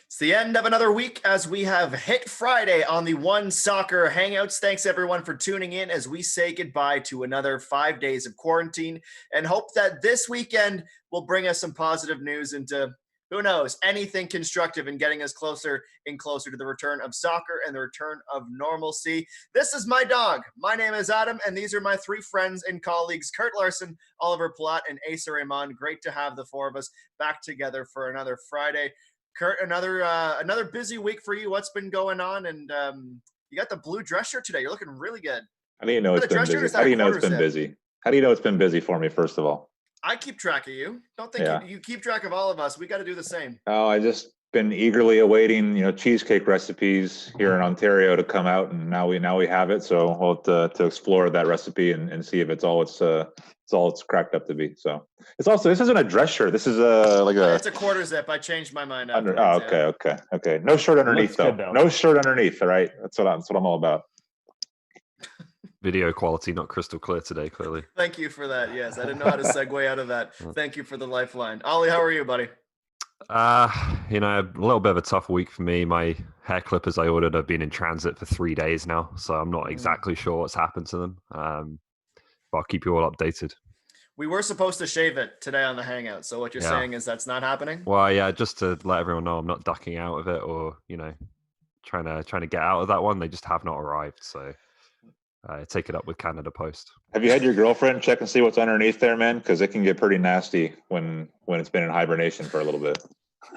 It's the end of another week as we have hit Friday on the Onesoccer Hangouts. Thanks everyone for tuning in as we say goodbye to another 5 days of quarantine and hope that this weekend will bring us some positive news into, who knows, anything constructive in getting us closer and closer to the return of soccer and the return of normalcy. This is my dog. My name is Adam, and these are my three friends and colleagues, Kurt Larson, Oliver Platt, and Asa Rahman. Great to have the four of us back together for another Friday. Kurt, another busy week for you. What's been going on? And you got the blue dress shirt today. You're looking really good. How do you know it's been busy? How do you know it's been busy? How do you know it's been busy for me, first of all? I keep track of you. Don't think you keep track of all of us. We got to do the same. Oh, I just been eagerly awaiting, cheesecake recipes here in Ontario to come out, and now we have it. So we'll have to explore that recipe and see if it's all it's cracked up to be. So this isn't a dress shirt. This is it's a quarter zip. I changed my mind. Okay. No shirt underneath though. No shirt underneath. All right. That's what I'm all about. Video quality not crystal clear today, clearly. Thank you for that. Yes, I didn't know how to segue out of that. Thank you for the lifeline. Ollie, how are you, buddy? A little bit of a tough week for me. My hair clippers I ordered have been in transit for 3 days now, so I'm not exactly sure what's happened to them. But I'll keep you all updated. We were supposed to shave it today on the Hangout, so what you're saying is that's not happening? Well, yeah, just to let everyone know I'm not ducking out of it or, trying to get out of that one. They just have not arrived, so take it up with Canada Post. Have you had your girlfriend check and see what's underneath there, man? Because it can get pretty nasty when it's been in hibernation for a little bit.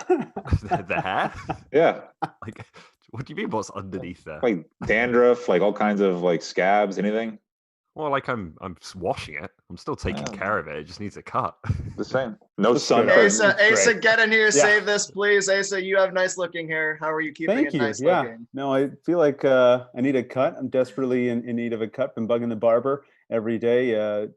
The hair? Yeah. Like, what do you mean what's underneath there? Like dandruff, like all kinds of like scabs, anything? Well, like I'm washing it. I'm still taking care of it. It just needs a cut. The same. No sun. Asa, get in here. Save this, please. Asa, you have nice looking hair. How are you keeping it nice looking? No, I feel like I need a cut. I'm desperately in need of a cut. Been bugging the barber every day,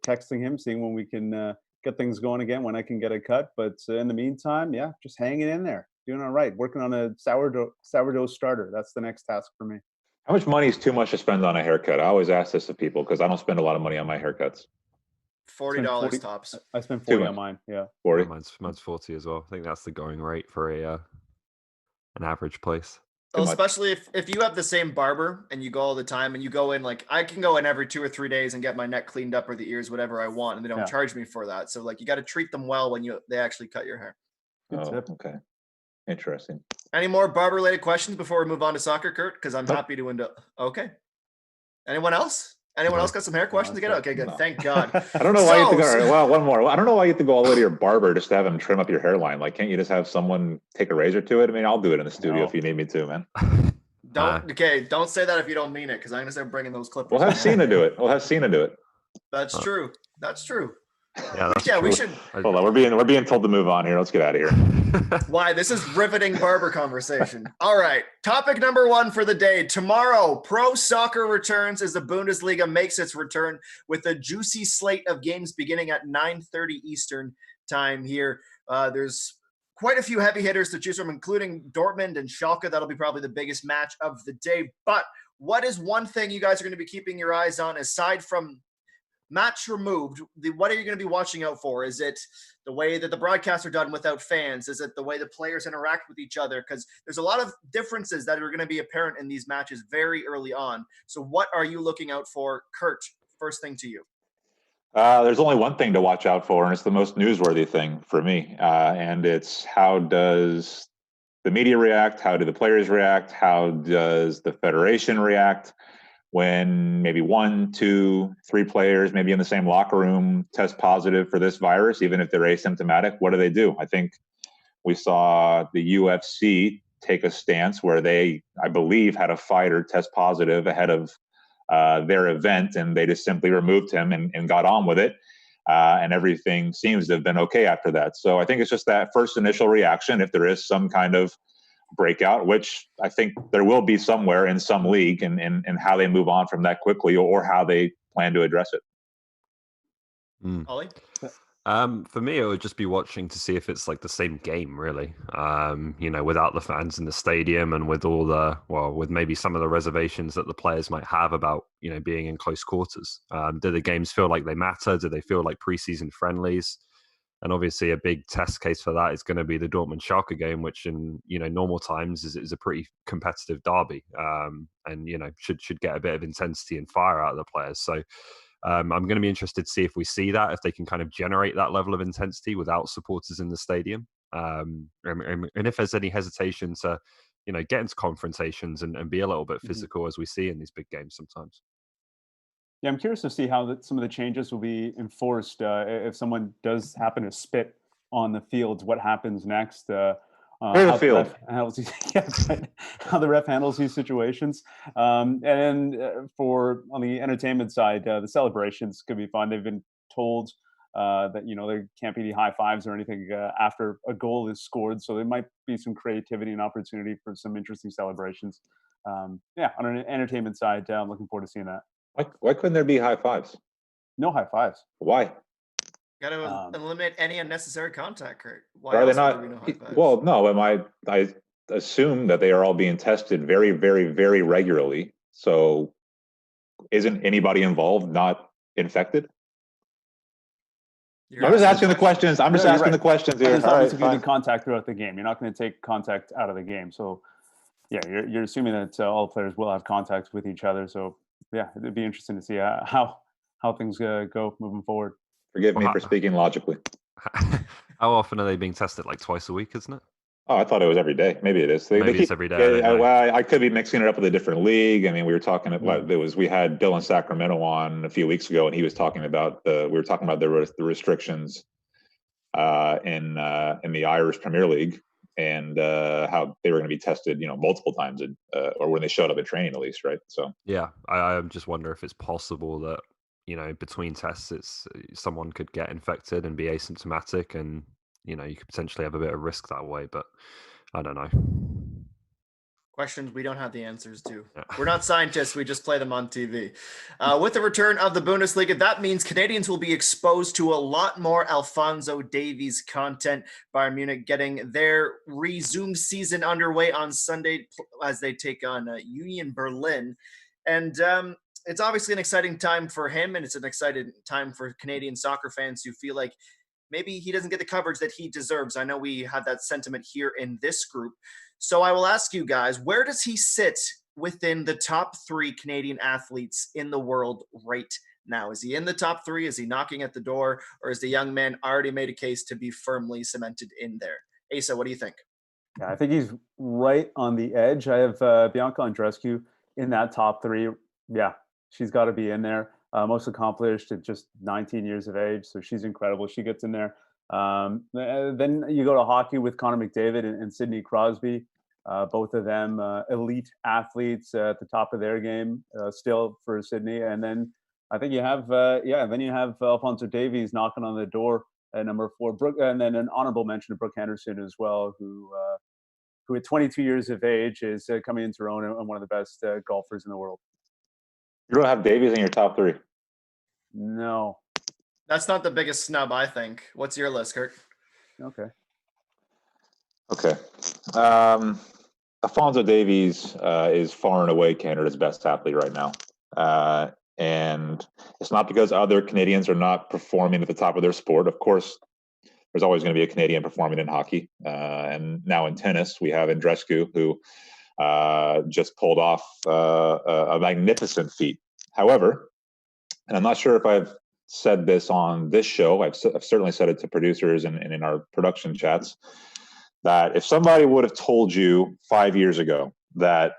texting him, seeing when we can get things going again, when I can get a cut. But in the meantime, just hanging in there. Doing all right. Working on a sourdough starter. That's the next task for me. How much money is too much to spend on a haircut? I always ask this to people because I don't spend a lot of money on my haircuts. $40 tops. I spent 40 on mine. Yeah, 40. Mine's 40 as well. I think that's the going rate for an average place. Well, especially if you have the same barber and you go all the time and you go in, like I can go in every 2 or 3 days and get my neck cleaned up or the ears, whatever I want, and they don't charge me for that. So like you got to treat them well when they actually cut your hair. Okay. Interesting. Any more barber related questions before we move on to soccer, Kurt? Because I'm happy to Okay. Anyone else? Anyone else got some hair questions to get? Okay, good. No. Thank God. I don't know why you have to go. Well, one more. I don't know why you have to go all the way to your barber just to have him trim up your hairline. Like, can't you just have someone take a razor to it? I mean, I'll do it in the studio if you need me to, man. Don't say that if you don't mean it, because I'm gonna start bringing those clippers. We'll have Cena do it. That's true. Yeah, we should. Hold on, we're being told to move on here. Let's get out of here. Why? This is riveting barber conversation. All right. Topic number 1 for the day. Tomorrow, pro soccer returns as the Bundesliga makes its return with a juicy slate of games beginning at 9:30 Eastern time here. There's quite a few heavy hitters to choose from, including Dortmund and Schalke. That'll be probably the biggest match of the day. But what is one thing you guys are going to be keeping your eyes on aside from match removed? What are you going to be watching out for? Is it the way that the broadcasts are done without fans? Is it the way the players interact with each other? Because there's a lot of differences that are going to be apparent in these matches very early on. So what are you looking out for? Kurt, first thing to you. There's only one thing to watch out for, and it's the most newsworthy thing for me. And it's how does the media react? How do the players react? How does the federation react when maybe 1, 2, 3 players, maybe in the same locker room, test positive for this virus, even if they're asymptomatic? What do? I think we saw the UFC take a stance where they, I believe, had a fighter test positive ahead of their event, and they just simply removed him and got on with it. And everything seems to have been okay after that. So I think it's just that first initial reaction, if there is some kind of breakout, which I think there will be somewhere in some league, and how they move on from that quickly or how they plan to address it. Ollie? For me, it would just be watching to see if it's like the same game, really. Without the fans in the stadium and with with maybe some of the reservations that the players might have about, being in close quarters. Do the games feel like they matter? Do they feel like preseason friendlies? And obviously a big test case for that is going to be the Dortmund Schalke game, which in normal times is a pretty competitive derby, and should get a bit of intensity and fire out of the players. So I'm going to be interested to see if we see that, if they can kind of generate that level of intensity without supporters in the stadium, and if there's any hesitation to get into confrontations and be a little bit physical, as we see in these big games sometimes. Yeah, I'm curious to see how some of the changes will be enforced. If someone does happen to spit on the fields, what happens next? How the ref handles how the ref handles these situations. And for on the entertainment side, the celebrations could be fun. They've been told that there can't be any high fives or anything after a goal is scored, so there might be some creativity and opportunity for some interesting celebrations. On an entertainment side, I'm looking forward to seeing that. Why couldn't there be high fives? No high fives. Why? Got to eliminate any unnecessary contact, Kurt. Why are they not? No high fives? Well, no. I assume that they are all being tested very, very, very regularly. So, isn't anybody involved not infected? I'm just asking the questions. I'm just asking the questions here. All right, fine. Contact throughout the game. You're not going to take contact out of the game. So, yeah, you're assuming that all players will have contact with each other. So, yeah, it'd be interesting to see how things go moving forward. Forgive me for speaking logically. How often are they being tested? Like twice a week, isn't it? Oh, I thought it was every day. Maybe it is. Maybe it's every day. I could be mixing it up with a different league. I mean, we were talking about we had Dylan Sacramento on a few weeks ago, and he was talking about we were talking about the restrictions in the Irish Premier League, and how they were going to be tested, multiple times, or when they showed up at training, at least, right? So yeah, I just wonder if it's possible that between tests, someone could get infected and be asymptomatic, and you could potentially have a bit of risk that way. But I don't know. Questions we don't have the answers to. Yeah. We're not scientists. We just play them on TV. With the return of the Bundesliga, that means Canadians will be exposed to a lot more Alphonso Davies content. Bayern Munich getting their resumed season underway on Sunday as they take on Union Berlin. And it's obviously an exciting time for him, and it's an exciting time for Canadian soccer fans who feel like maybe he doesn't get the coverage that he deserves. I know we have that sentiment here in this group. So I will ask you guys, where does he sit within the top 3 Canadian athletes in the world right now? Is he in the top 3? Is he knocking at the door? Or is the young man already made a case to be firmly cemented in there? Asa, what do you think? Yeah, I think he's right on the edge. I have Bianca Andreescu in that top 3. Yeah, she's got to be in there. Most accomplished at just 19 years of age. So she's incredible. She gets in there. Then you go to hockey with Connor McDavid and Sidney Crosby. Both of them elite athletes at the top of their game still for Sidney. And then I think you have, then you have Alphonso Davies knocking on the door at number 4. Brooke, and then an honorable mention to Brooke Henderson as well, who at 22 years of age is coming into her own and one of the best golfers in the world. You don't have Davies in your top 3? No. That's not the biggest snub, I think. What's your list, Kurt? Okay. Alphonso Davies is far and away Canada's best athlete right now. And it's not because other Canadians are not performing at the top of their sport. Of course, there's always going to be a Canadian performing in hockey. And now in tennis, we have Andreescu, who just pulled off a magnificent feat. However, and I'm not sure if I've said this on this show, I've certainly said it to producers and in our production chats, that if somebody would have told you 5 years ago that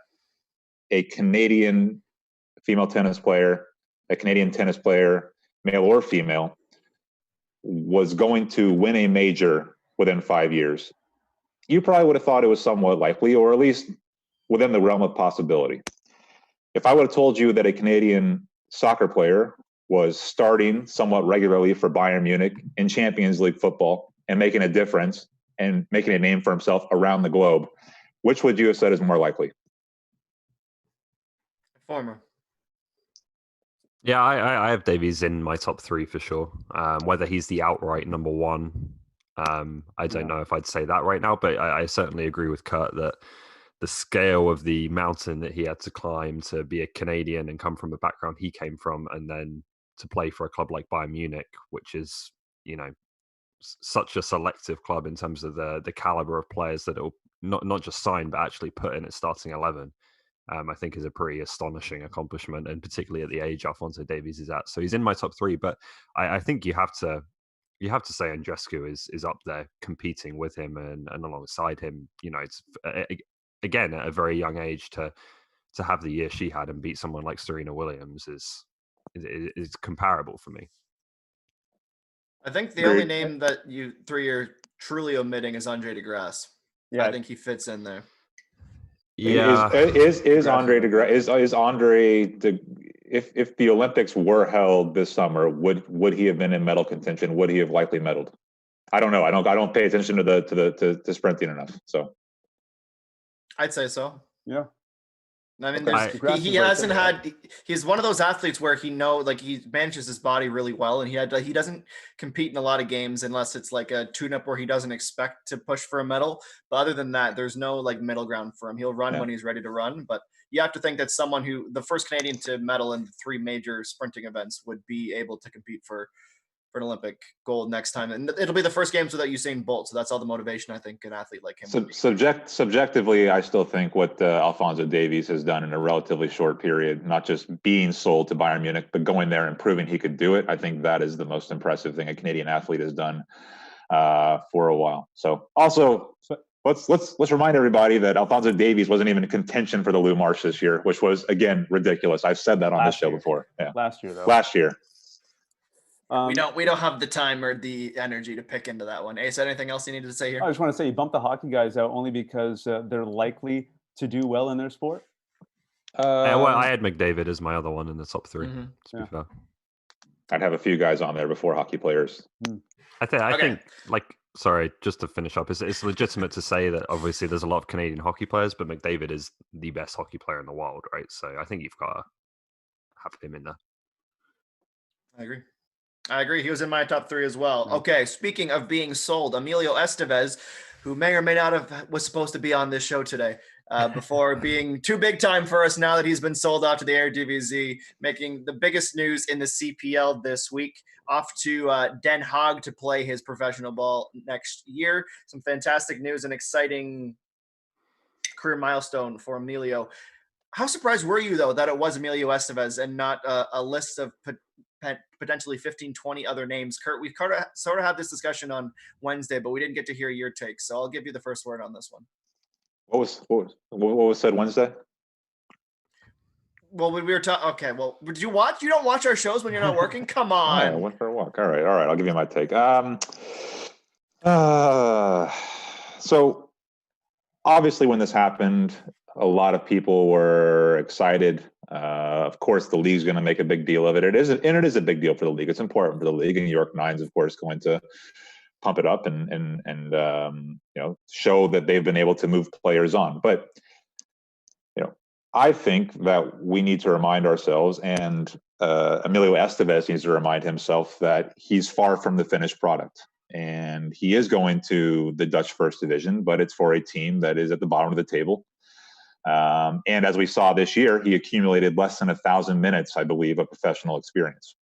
a Canadian female tennis player, a Canadian tennis player, male or female, was going to win a major within 5 years, you probably would have thought it was somewhat likely, or at least within the realm of possibility. If I would have told you that a Canadian soccer player was starting somewhat regularly for Bayern Munich in Champions League football and making a difference and making a name for himself around the globe, which would you have said is more likely? Former. Yeah, I have Davies in my top 3 for sure. Whether he's the outright number 1, I don't know if I'd say that right now, but I certainly agree with Kurt that the scale of the mountain that he had to climb to be a Canadian and come from the background he came from, and then to play for a club like Bayern Munich, which is, such a selective club in terms of the caliber of players that it'll not just sign but actually put in its starting 11. I think is a pretty astonishing accomplishment, and particularly at the age Alphonso Davies is at. So he's in my top 3, but I think you have to say Andrescu is up there competing with him and alongside him. You know, it's again at a very young age to have the year she had and beat someone like Serena Williams is comparable for me. I think the only name that you three are truly omitting is Andre DeGrasse. Yeah, I think he fits in there. Yeah, is Andre DeGrasse is Andre if the Olympics were held this summer, would he have been in medal contention? Would he have likely medaled? I don't know. I don't pay attention to sprinting enough. So I'd say so. Yeah. I mean, he hasn't had. He's one of those athletes where he manages his body really well, and he doesn't compete in a lot of games unless it's like a tune-up where he doesn't expect to push for a medal. But other than that, there's no like middle ground for him. He'll run when he's ready to run, but you have to think that someone who the first Canadian to medal in 3 major sprinting events would be able to compete for an Olympic gold next time. And it'll be the first games without Usain Bolt. So that's all the motivation I think an athlete like him. Subjectively, I still think what Alphonso Davies has done in a relatively short period, not just being sold to Bayern Munich, but going there and proving he could do it. I think that is the most impressive thing a Canadian athlete has done for a while. So also let's remind everybody that Alphonso Davies wasn't even in contention for the Lou Marsh this year, which was again ridiculous. I've said that on this show before. Yeah. Last year though. Last year. We don't have the time or the energy to pick into that one. Ace, anything else you needed to say here? I just want to say you bumped the hockey guys out only because they're likely to do well in their sport. I had McDavid as my other one in the top 3. To be fair. I'd have a few guys on there before hockey players. I think sorry, just to finish up, it's legitimate to say that obviously there's a lot of Canadian hockey players, but McDavid is the best hockey player in the world, right? So I think you've got to have him in there. I agree. He was in my top 3 as well. Okay, speaking of being sold, Emilio Estevez, who may or may not have was supposed to be on this show today, before being too big time for us now that he's been sold off to the Eredivisie, making the biggest news in the CPL this week, off to Den Haag to play his professional ball next year. Some fantastic news and exciting career milestone for Emilio. How surprised were you, though, that it was Emilio Estevez and not a list of potentially 15, 20 other names? Kurt, we sort of had this discussion on Wednesday, but we didn't get to hear your take. So I'll give you the first word on this one. What was said Wednesday? Well, we were talking. Okay, well, did you watch? You don't watch our shows when you're not working? Come on. I went for a walk. All right. I'll give you my take. So obviously when this happened, a lot of people were excited. Of course, the league's going to make a big deal of it. It is a big deal for the league. It's important for the league, and New York Nine's, of course, going to pump it up and show that they've been able to move players on. But I think that we need to remind ourselves, and Emilio Estevez needs to remind himself that he's far from the finished product. And he is going to the Dutch First Division, but it's for a team that is at the bottom of the table. And as we saw this year, he accumulated less than 1,000 minutes, I believe, of professional experience.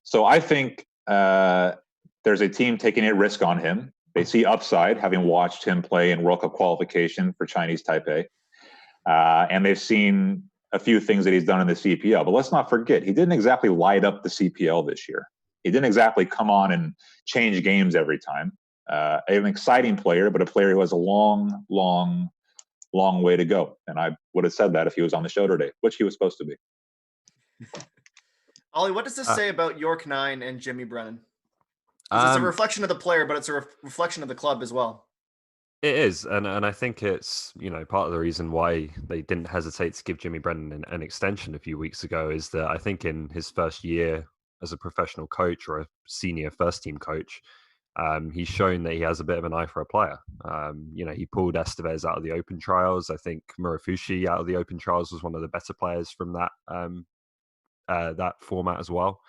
So I think there's a team taking a risk on him. They see upside, having watched him play in World Cup qualification for Chinese Taipei. And they've seen a few things that he's done in the CPL. But let's not forget, he didn't exactly light up the CPL this year. He didn't exactly come on and change games every time. An exciting player, but a player who has a long way to go. And I would have said that if he was on the show today, which he was supposed to be. Ollie, what does this say about York 9 and Jimmy Brennan? It's a reflection of the player, but it's a reflection of the club as well. It is, and I think it's part of the reason why they didn't hesitate to give Jimmy Brennan an extension a few weeks ago is that I think in his first year as a professional coach or a senior first team coach, he's shown that he has a bit of an eye for a player. He pulled Estevez out of the open trials. I think Murafushi out of the open trials was one of the better players from that format as well.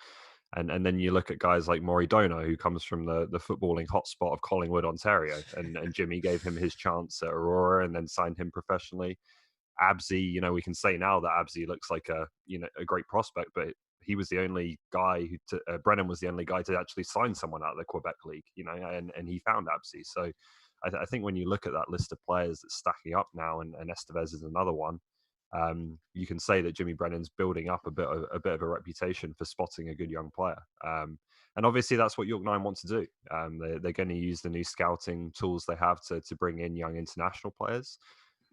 And then you look at guys like Maury Dono, who comes from the footballing hotspot of Collingwood, Ontario, and Jimmy gave him his chance at Aurora and then signed him professionally. Abzi, we can say now that Abzi looks like a great prospect, but he was the only guy Brennan was the only guy to actually sign someone out of the Quebec League, and he found Absi. So I think when you look at that list of players that's stacking up now, and Estevez is another one, you can say that Jimmy Brennan's building up a bit of a reputation for spotting a good young player. And obviously that's what York 9 want to do. They're going to use the new scouting tools they have to bring in young international players.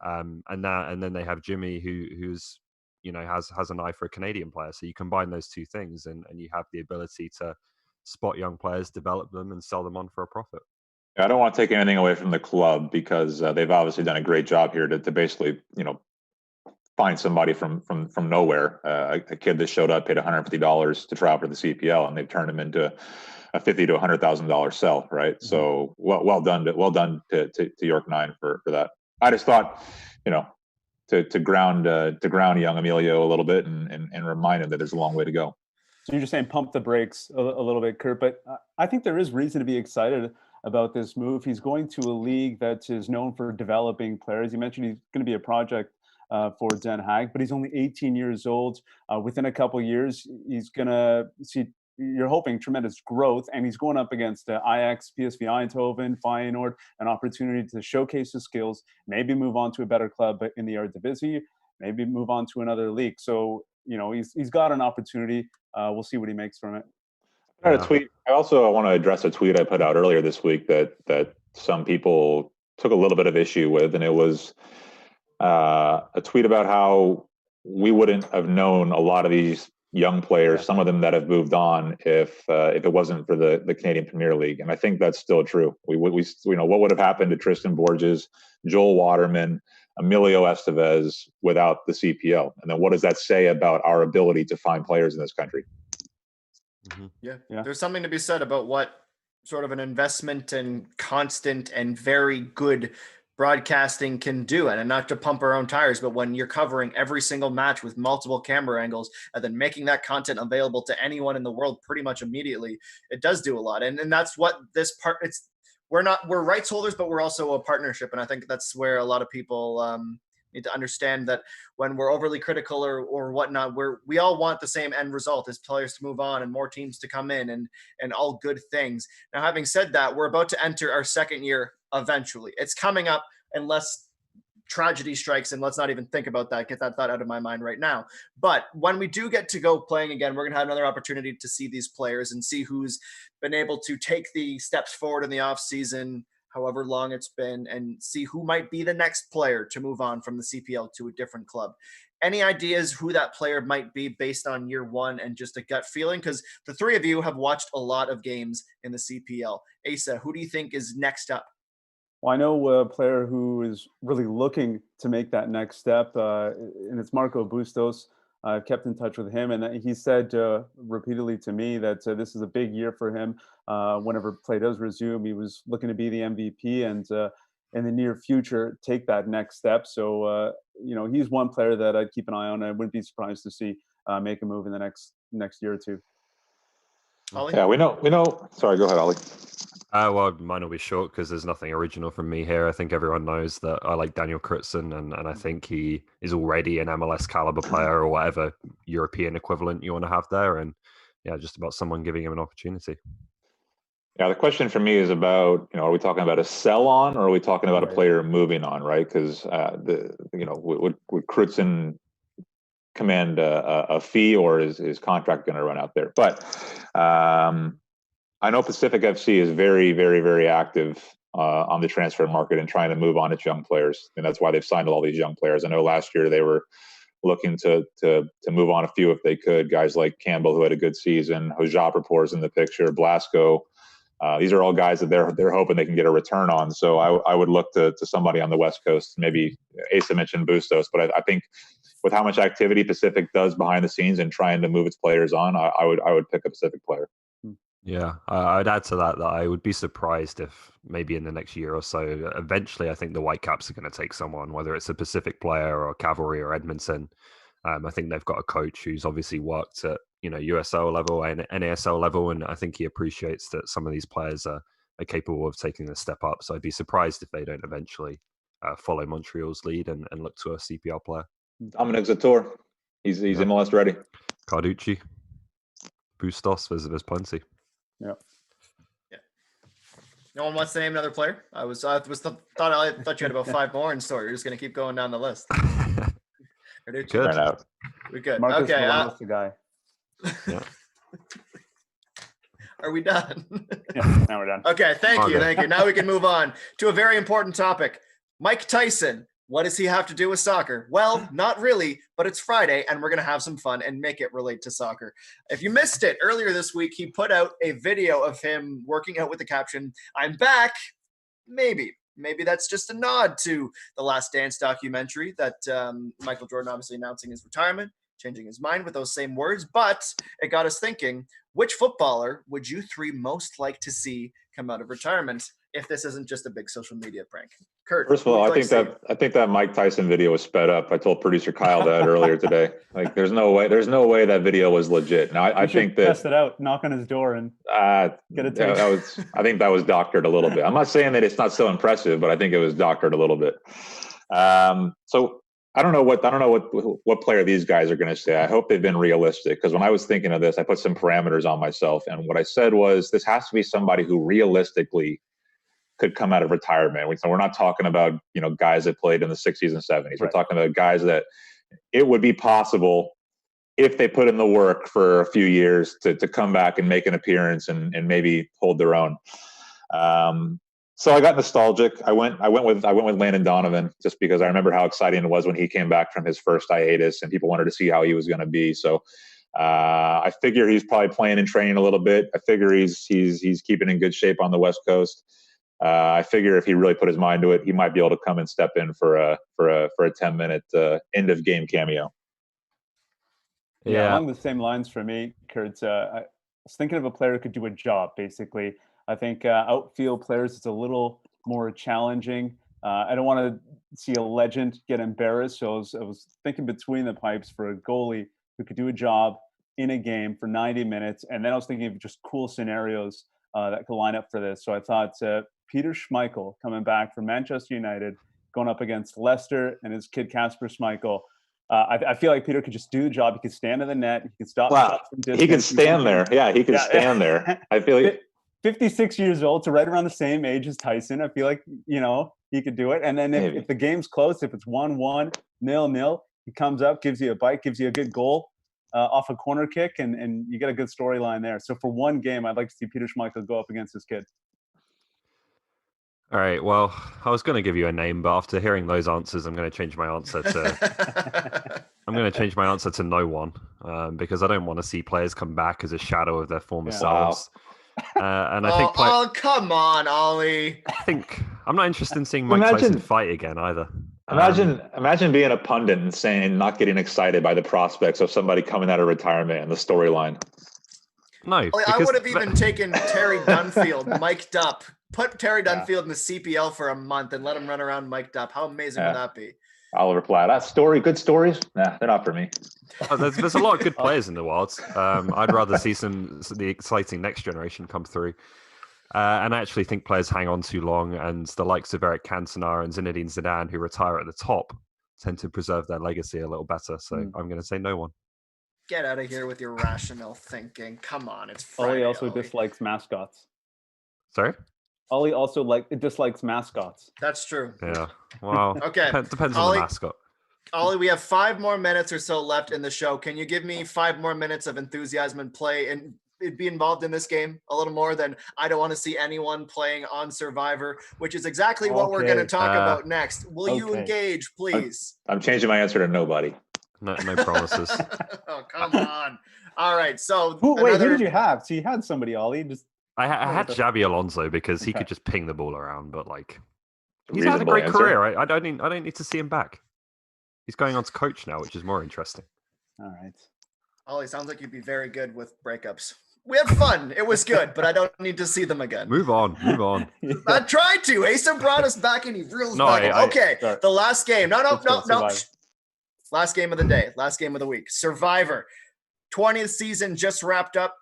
And then they have Jimmy who's has an eye for a Canadian player. So you combine those two things and you have the ability to spot young players, develop them, and sell them on for a profit. I don't want to take anything away from the club, because they've obviously done a great job here to basically, find somebody from nowhere. A kid that showed up, paid $150 to try out for the CPL, and they've turned him into a $50,000 to $100,000 sell. Right. Mm-hmm. So well done to York 9 for that. I just thought, to ground young Emilio a little bit and remind him that there's a long way to go. So you're just saying pump the brakes a little bit, Kurt, but I think there is reason to be excited about this move. He's going to a league that is known for developing players. You mentioned he's going to be a project for Den Haag, but he's only 18 years old. Within a couple of years, he's going to see, you're hoping, tremendous growth, and he's going up against Ajax, PSV Eindhoven, Feyenoord, an opportunity to showcase his skills, maybe move on to a better club in the Eredivisie, maybe move on to another league. So, he's got an opportunity. We'll see what he makes from it. I also want to address a tweet I put out earlier this week that some people took a little bit of issue with, and it was a tweet about how we wouldn't have known a lot of these young players, some of them that have moved on, if it wasn't for the Canadian Premier League. And I think that's still true. We what would have happened to Tristan Borges, Joel Waterman, Emilio Estevez without the CPL? And then what does that say about our ability to find players in this country? Mm-hmm. Yeah. There's something to be said about what sort of an investment and constant and very good broadcasting can do. And not to pump our own tires, but when you're covering every single match with multiple camera angles and then making that content available to anyone in the world pretty much immediately, it does do a lot. And that's what this part, we're rights holders, but we're also a partnership. And I think that's where a lot of people need to understand that when we're overly critical or whatnot, we all want the same end result, as players to move on and more teams to come in and all good things. Now, having said that, we're about to enter our second year eventually. It's coming up unless tragedy strikes, and let's not even think about that. Get that thought out of my mind right now. But when we do get to go playing again, we're going to have another opportunity to see these players and see who's been able to take the steps forward in the off season, however long it's been, and see who might be the next player to move on from the CPL to a different club. Any ideas who that player might be based on year one and just a gut feeling? Because the three of you have watched a lot of games in the CPL. Asa, who do you think is next up? Well, I know a player who is really looking to make that next step, and it's Marco Bustos. I've kept in touch with him, and he said repeatedly to me that this is a big year for him. Whenever play does resume, he was looking to be the MVP and in the near future take that next step. So, he's one player that I'd keep an eye on. I wouldn't be surprised to see make a move in the next year or two. Ollie? Yeah, we know. Sorry, go ahead, Ollie. Well, mine will be short because there's nothing original from me here. I think everyone knows that I like Daniel Crutzen, and I think he is already an MLS caliber player or whatever European equivalent you want to have there. And yeah, just about someone giving him an opportunity. Yeah, the question for me is about, are we talking about a sell on, or are we talking about a player moving on, right? Because would Crutzen command a fee, or is his contract going to run out there? But I know Pacific FC is very, very, very active on the transfer market and trying to move on its young players, and that's why they've signed all these young players. I know last year they were looking to move on a few if they could. Guys like Campbell, who had a good season, Hojaprapor's in the picture, Blasco. These are all guys that they're hoping they can get a return on. So I would look to somebody on the West Coast. Maybe Asa mentioned Bustos, but I think with how much activity Pacific does behind the scenes and trying to move its players on, I would pick a Pacific player. Yeah, I'd add to that I would be surprised if maybe in the next year or so, eventually I think the Whitecaps are going to take someone, whether it's a Pacific player or Cavalry or Edmonton. I think they've got a coach who's obviously worked at USL level and NASL level, and I think he appreciates that some of these players are capable of taking the step up. So I'd be surprised if they don't eventually follow Montreal's lead and look to a CPL player. Dominic Zator, he's MLS ready. Carducci. Bustos. There's plenty. Yeah. No one wants to name another player. I thought you had about 5 more in store. You're just gonna keep going down the list. Good. Turn out. We're good. Marcus Okay. Milan's the guy. Yeah. Are we done? Yeah, now we're done. Okay. Thank you. Okay. Thank you. Now we can move on to a very important topic. Mike Tyson. What does he have to do with soccer? Well, not really, but it's Friday and we're going to have some fun and make it relate to soccer. If you missed it, earlier this week, he put out a video of him working out with the caption, "I'm back." Maybe that's just a nod to the Last Dance documentary that Michael Jordan obviously announcing his retirement, changing his mind with those same words. But it got us thinking, which footballer would you three most like to see come out of retirement if this isn't just a big social media prank? Kurt, First of all, I think that Mike Tyson video was sped up. I told producer Kyle that earlier today. Like, there's no way that video was legit. Now, I think that test it out, knock on his door, and get it. I think that was doctored a little bit. I'm not saying that it's not so impressive, but I think it was doctored a little bit. So I don't know what player these guys are going to say. I hope they've been realistic, because when I was thinking of this, I put some parameters on myself, and what I said was this has to be somebody who realistically could come out of retirement. We're not talking about, guys that played in the 60s and 70s. Right. We're talking about guys that it would be possible, if they put in the work for a few years, to come back and make an appearance and maybe hold their own. So I got nostalgic. I went with Landon Donovan, just because I remember how exciting it was when he came back from his first hiatus and people wanted to see how he was going to be. So I figure he's probably playing and training a little bit. I figure he's keeping in good shape on the West Coast. I figure if he really put his mind to it, he might be able to come and step in for a 10-minute end of game cameo. Yeah, along the same lines for me, Kurt. I was thinking of a player who could do a job. Basically, I think outfield players, it's a little more challenging. I don't want to see a legend get embarrassed, so I was thinking between the pipes for a goalie who could do a job in a game for 90 minutes, and then I was thinking of just cool scenarios that could line up for this. So I thought Peter Schmeichel coming back from Manchester United, going up against Leicester and his kid Kasper Schmeichel. I feel like Peter could just do the job. He could stand in the net. He could stop. Wow. He could stand there. Yeah, he could stand there. I feel like 56 years old, so right around the same age as Tyson. I feel like, he could do it. And then if the game's close, if it's 1-1, 0-0, he comes up, gives you a bite, gives you a good goal off a corner kick, and you get a good storyline there. So for one game, I'd like to see Peter Schmeichel go up against his kid. All right. Well, I was going to give you a name, but after hearing those answers, I'm going to change my answer to no one, because I don't want to see players come back as a shadow of their former selves. And I think, come on, Ollie. I think I'm not interested in seeing Mike Tyson fight again either. Imagine being a pundit and saying, not getting excited by the prospects of somebody coming out of retirement and the storyline. No, I would have even taken Terry Dunfield mic'd up. Put Terry Dunfield in the CPL for a month and let him run around mic'd up. How amazing would that be? Oliver Platt. Good stories? Nah, they're not for me. There's a lot of good players in the Wilds. I'd rather see the exciting next generation come through. And I actually think players hang on too long, and the likes of Eric Cantona and Zinedine Zidane, who retire at the top, tend to preserve their legacy a little better. So I'm going to say no one. Get out of here with your rational thinking. Come on, it's Friday. Ollie also dislikes mascots. Sorry? Ollie also dislikes mascots. That's true. Yeah. Well, okay. Depends on the mascot. Ollie, we have 5 more minutes or so left in the show. Can you give me 5 more minutes of enthusiasm and play and be involved in this game a little more than I don't want to see anyone playing on Survivor, which is exactly what we're going to talk about next. Will you engage, please? I'm changing my answer to nobody. No promises. Oh, come on. All right. So who did you have? So you had somebody, Ollie. I had Xabi Alonso because he could just ping the ball around, but he's had a great career. I don't need to see him back. He's going on to coach now, which is more interesting. All right. Ollie, sounds like you'd be very good with breakups. We had fun. It was good, but I don't need to see them again. Move on. I tried to. Asa brought us back and he reels back in. Okay, the last game. No. Last game of the day. Last game of the week. Survivor. 20th season just wrapped up.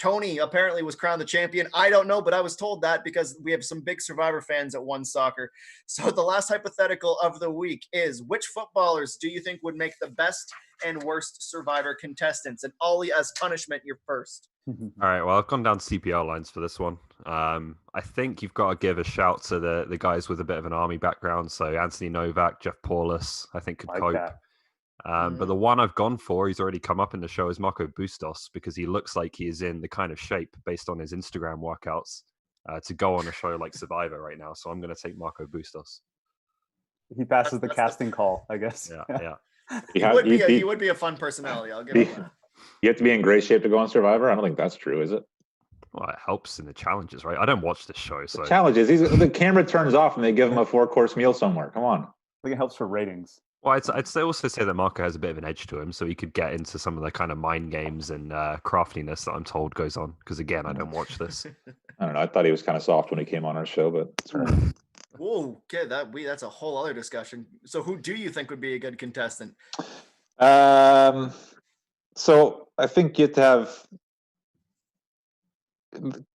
Tony apparently was crowned the champion. I don't know, but I was told that because we have some big Survivor fans at Onesoccer. So the last hypothetical of the week is, which footballers do you think would make the best and worst Survivor contestants. And Ollie, as punishment, you're first. All right, well, I've gone down CPR lines for this one. I think you've got to give a shout to the guys with a bit of an army background. So Anthony Novak, Jeff Paulus, I think could Like cope. that. But the one I've gone for, he's already come up in the show, is Marco Bustos, because he looks like he is in the kind of shape based on his Instagram workouts to go on a show like Survivor right now. So I'm going to take Marco Bustos. He passes the casting call, I guess. Yeah. He would be a fun personality. I'll give him that. You have to be in great shape to go on Survivor? I don't think that's true, is it? Well, it helps in the challenges, right? I don't watch this show, so The challenges. The camera turns off and they give him a 4-course meal somewhere. Come on. I think it helps for ratings. Well, I'd also say that Marco has a bit of an edge to him, so he could get into some of the kind of mind games and craftiness that I'm told goes on. Because again, I don't watch this. I don't know. I thought he was kind of soft when he came on our show, but Whoa, okay, that's a whole other discussion. So, who do you think would be a good contestant? So I think you have to have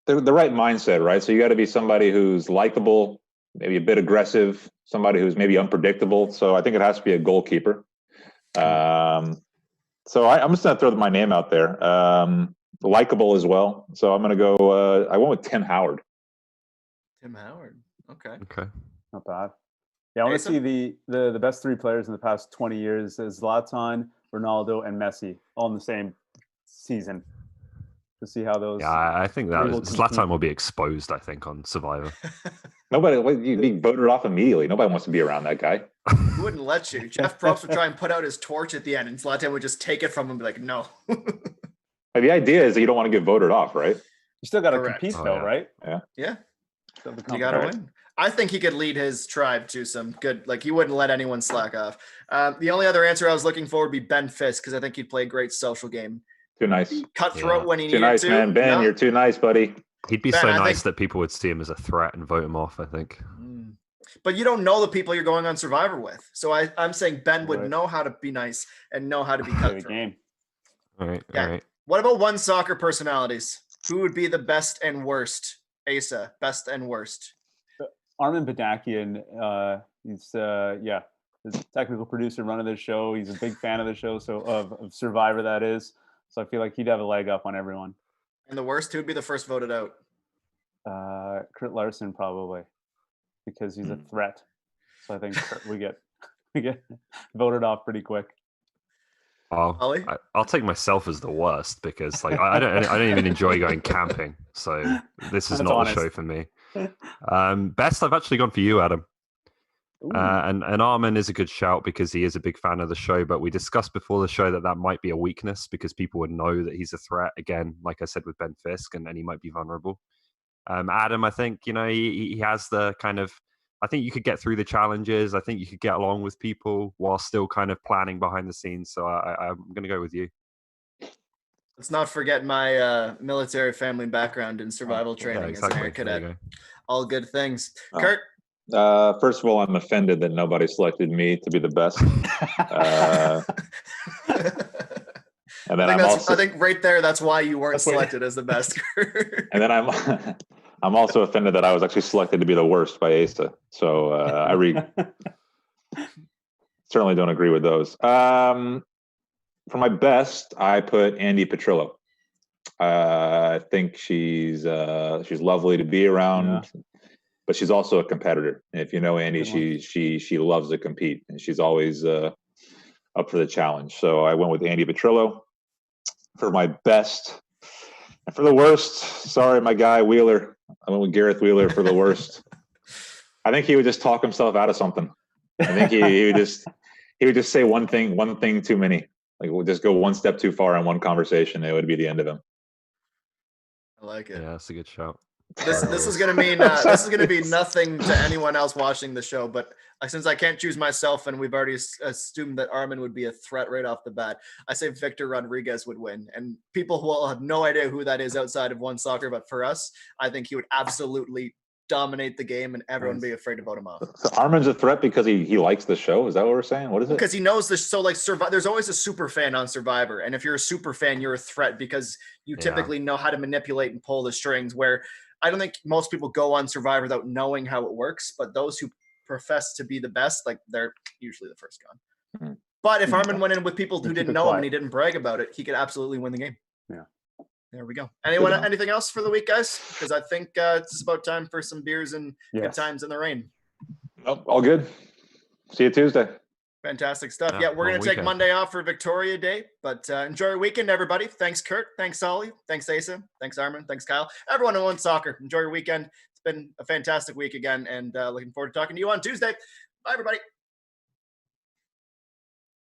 the right mindset, right? So you got to be somebody who's likable, maybe a bit aggressive, somebody who's maybe unpredictable. So I think it has to be a goalkeeper. So I'm just going to throw my name out there. Likable as well. So I'm going to go, I went with Tim Howard. Tim Howard. Okay. Not bad. Yeah, I want to see the best 3 players in the past 20 years is Zlatan, Ronaldo, and Messi all in the same season. To see how those. Yeah, I think that Zlatan will be exposed, I think, on Survivor. You'd be voted off immediately. Nobody wants to be around that guy. He wouldn't let you. Jeff Probst would try and put out his torch at the end, and Zlatan would just take it from him and be like, no. The idea is that you don't want to get voted off, right? You still got to compete, though, right? Yeah. You got to win. I think he could lead his tribe to some good, like he wouldn't let anyone slack off. The only other answer I was looking for would be Ben Fisk, because I think he'd play a great social game. Too nice. Cutthroat when he needed to. Too nice, man. Ben, you're too nice, buddy. He'd be so nice that people would see him as a threat and vote him off, I think. But you don't know the people you're going on Survivor with. So I'm saying Ben would know how to be nice and know how to be cutthroat. All right. What about Onesoccer personalities? Who would be the best and worst? Asa, best and worst. Armin Badakian, he's the technical producer running this show. He's a big fan of the show, so of Survivor, that is. So I feel like he'd have a leg up on everyone. And the worst, who would be the first voted out? Kurt Larson, probably, because he's a threat. So I think we get voted off pretty quick. I'll take myself as the worst, because like I don't even enjoy going camping, so this is not the show for me. Best, I've actually gone for you, Adam. And Armin is a good shout because he is a big fan of the show, but we discussed before the show that might be a weakness because people would know that he's a threat, again, like I said with Ben Fisk, and he might be vulnerable. Adam, I think, he has the kind of, I think you could get through the challenges. I think you could get along with people while still kind of planning behind the scenes. So I'm going to go with you. Let's not forget my military family background in survival training as an air cadet. All good things. Kurt? First of all, I'm offended that nobody selected me to be the best. And then I think right there, that's why you weren't selected as the best. And then I'm also offended that I was actually selected to be the worst by Asa. So I certainly don't agree with those. For my best, I put Andy Petrillo. I think she's lovely to be around, but she's also a competitor. And if you know Andy, she loves to compete, and she's always up for the challenge. So I went with Andy Petrillo for my best. And for the worst, sorry, my guy Wheeler. I went with Gareth Wheeler for the worst. I think he would just talk himself out of something. I think he would just say one thing too many. Like we'll just go one step too far in one conversation. It would be the end of him. I like it. Yeah, that's a good shout. This is gonna mean this is gonna be nothing to anyone else watching the show, but since I can't choose myself, and we've already assumed that Armin would be a threat right off the bat, I say Victor Rodriguez would win, and people will have no idea who that is outside of Onesoccer. But for us, I think he would absolutely dominate the game, and everyone be afraid to vote him off. So Armin's a threat because he likes the show. Is that what we're saying? What is it? Because he knows this. So like there's always a super fan on Survivor, and if you're a super fan, you're a threat because you typically know how to manipulate and pull the strings. Where I don't think most people go on Survivor without knowing how it works, but those who profess to be the best, like they're usually the first gone. Mm-hmm. But if Harmon went in with people who Keep didn't it know him quiet. and he didn't brag about it, he could absolutely win the game. Yeah. There we go. Anyone? enough. Anything else for the week, guys? Because I think it's about time for some beers and good Yes. times in the rain. Nope, all good. See you Tuesday. Fantastic stuff. Yeah, Yeah, we're long going to take weekend. Monday off for Victoria Day, but enjoy your weekend, everybody. Thanks, Kurt. Thanks, Ollie. Thanks, Asa. Thanks, Armin. Thanks, Kyle. Everyone who owns soccer, enjoy your weekend. It's been a fantastic week again, and looking forward to talking to you on Tuesday. Bye, everybody.